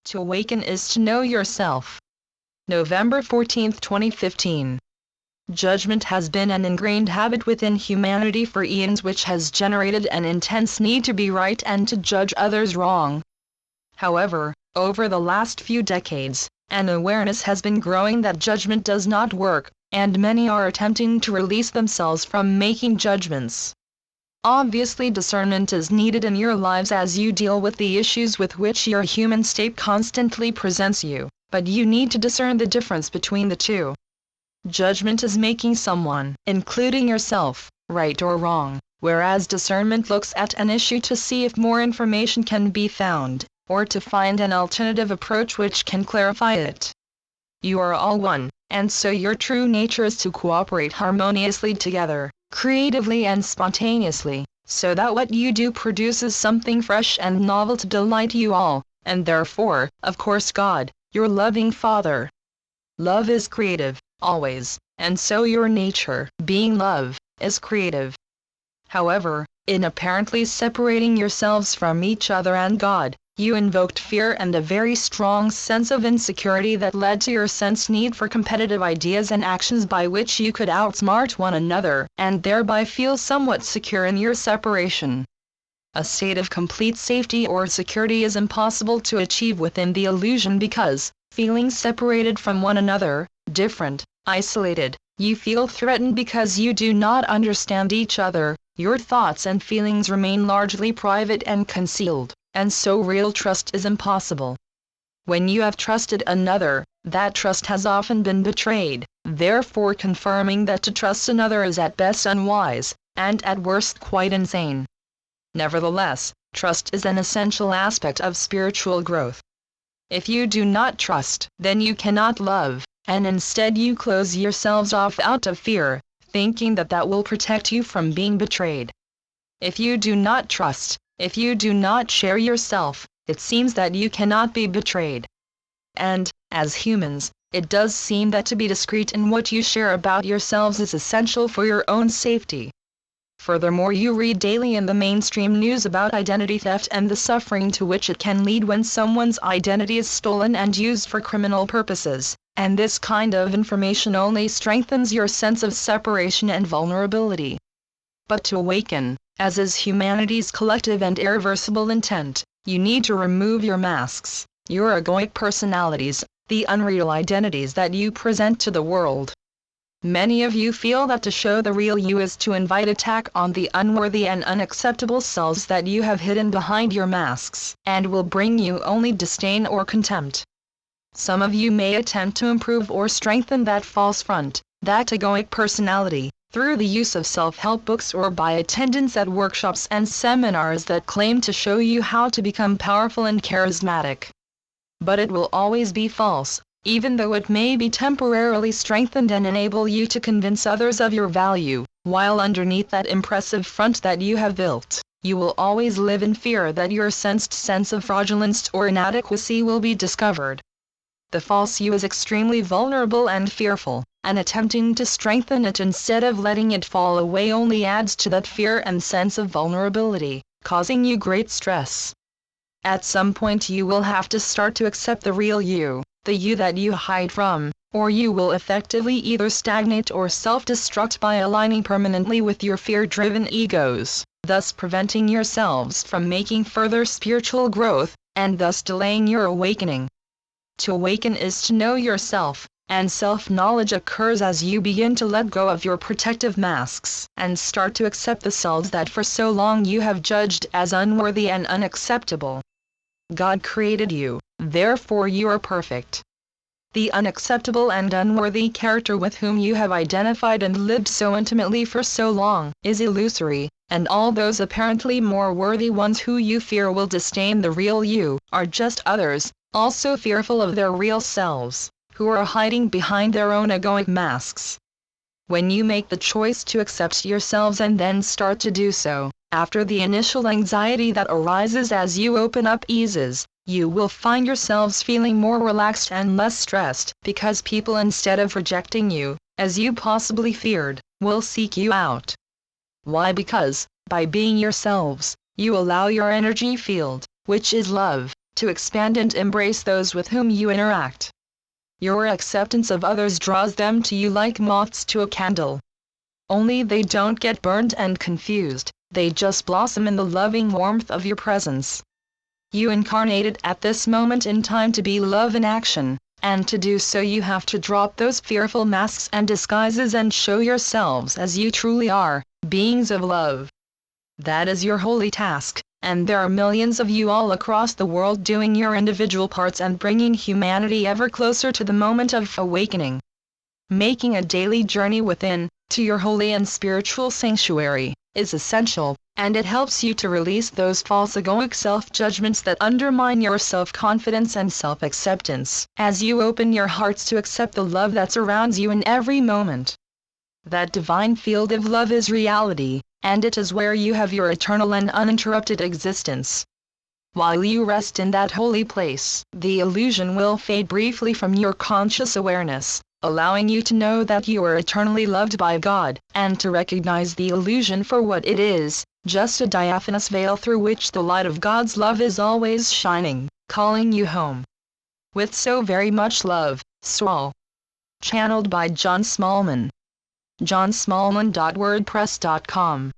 To awaken is to know yourself. November 14, 2015. Judgment has been an ingrained habit within humanity for eons, which has generated an intense need to be right and to judge others wrong. However, over the last few decades, an awareness has been growing that judgment does not work, and many are attempting to release themselves from making judgments. Obviously, discernment is needed in your lives as you deal with the issues with which your human state constantly presents you, but you need to discern the difference between the two. Judgment is making someone, including yourself, right or wrong, whereas discernment looks at an issue to see if more information can be found, or to find an alternative approach which can clarify it. You are all one, and so your true nature is to cooperate harmoniously together, creatively and spontaneously, so that what you do produces something fresh and novel to delight you all, and therefore, of course, God, your loving Father. Love is creative, always, and so your nature, being love, is creative. However, in apparently separating yourselves from each other and God, you invoked fear and a very strong sense of insecurity that led to your sensed need for competitive ideas and actions by which you could outsmart one another, and thereby feel somewhat secure in your separation. A state of complete safety or security is impossible to achieve within the illusion because, feeling separated from one another, different, isolated, you feel threatened because you do not understand each other, your thoughts and feelings remain largely private and concealed, and so real trust is impossible. When you have trusted another, that trust has often been betrayed, therefore confirming that to trust another is at best unwise, and at worst quite insane. Nevertheless, trust is an essential aspect of spiritual growth. If you do not trust, then you cannot love, and instead you close yourselves off out of fear, thinking that that will protect you from being betrayed. If you do not trust, if you do not share yourself, it seems that you cannot be betrayed. And, as humans, it does seem that to be discreet in what you share about yourselves is essential for your own safety. Furthermore, you read daily in the mainstream news about identity theft and the suffering to which it can lead when someone's identity is stolen and used for criminal purposes, and this kind of information only strengthens your sense of separation and vulnerability. But to awaken, as is humanity's collective and irreversible intent, you need to remove your masks, your egoic personalities, the unreal identities that you present to the world. Many of you feel that to show the real you is to invite attack on the unworthy and unacceptable selves that you have hidden behind your masks, and will bring you only disdain or contempt. Some of you may attempt to improve or strengthen that false front, that egoic personality, through the use of self-help books or by attendance at workshops and seminars that claim to show you how to become powerful and charismatic. But it will always be false, even though it may be temporarily strengthened and enable you to convince others of your value, while underneath that impressive front that you have built, you will always live in fear that your sensed sense of fraudulence or inadequacy will be discovered. The false you is extremely vulnerable and fearful, and attempting to strengthen it instead of letting it fall away only adds to that fear and sense of vulnerability, causing you great stress. At some point you will have to start to accept the real you, the you that you hide from, or you will effectively either stagnate or self-destruct by aligning permanently with your fear-driven egos, thus preventing yourselves from making further spiritual growth, and thus delaying your awakening. To awaken is to know yourself, and self-knowledge occurs as you begin to let go of your protective masks and start to accept the selves that for so long you have judged as unworthy and unacceptable. God created you, therefore you are perfect. The unacceptable and unworthy character with whom you have identified and lived so intimately for so long is illusory, and all those apparently more worthy ones who you fear will disdain the real you are just others, also fearful of their real selves, who are hiding behind their own egoic masks. When you make the choice to accept yourselves and then start to do so, after the initial anxiety that arises as you open up eases, you will find yourselves feeling more relaxed and less stressed, because people, instead of rejecting you, as you possibly feared, will seek you out. Why? Because, by being yourselves, you allow your energy field, which is love, to expand and embrace those with whom you interact. Your acceptance of others draws them to you like moths to a candle. Only they don't get burned and confused, they just blossom in the loving warmth of your presence. You incarnated at this moment in time to be love in action, and to do so you have to drop those fearful masks and disguises and show yourselves as you truly are, beings of love. That is your holy task, and there are millions of you all across the world doing your individual parts and bringing humanity ever closer to the moment of awakening. Making a daily journey within, to your holy and spiritual sanctuary, is essential, and it helps you to release those false egoic self-judgments that undermine your self-confidence and self-acceptance, as you open your hearts to accept the love that surrounds you in every moment. That divine field of love is reality, and it is where you have your eternal and uninterrupted existence. While you rest in that holy place, the illusion will fade briefly from your conscious awareness, allowing you to know that you are eternally loved by God, and to recognize the illusion for what it is, just a diaphanous veil through which the light of God's love is always shining, calling you home. With so very much love, Saul. Channeled by John Smallman. johnsmallman.wordpress.com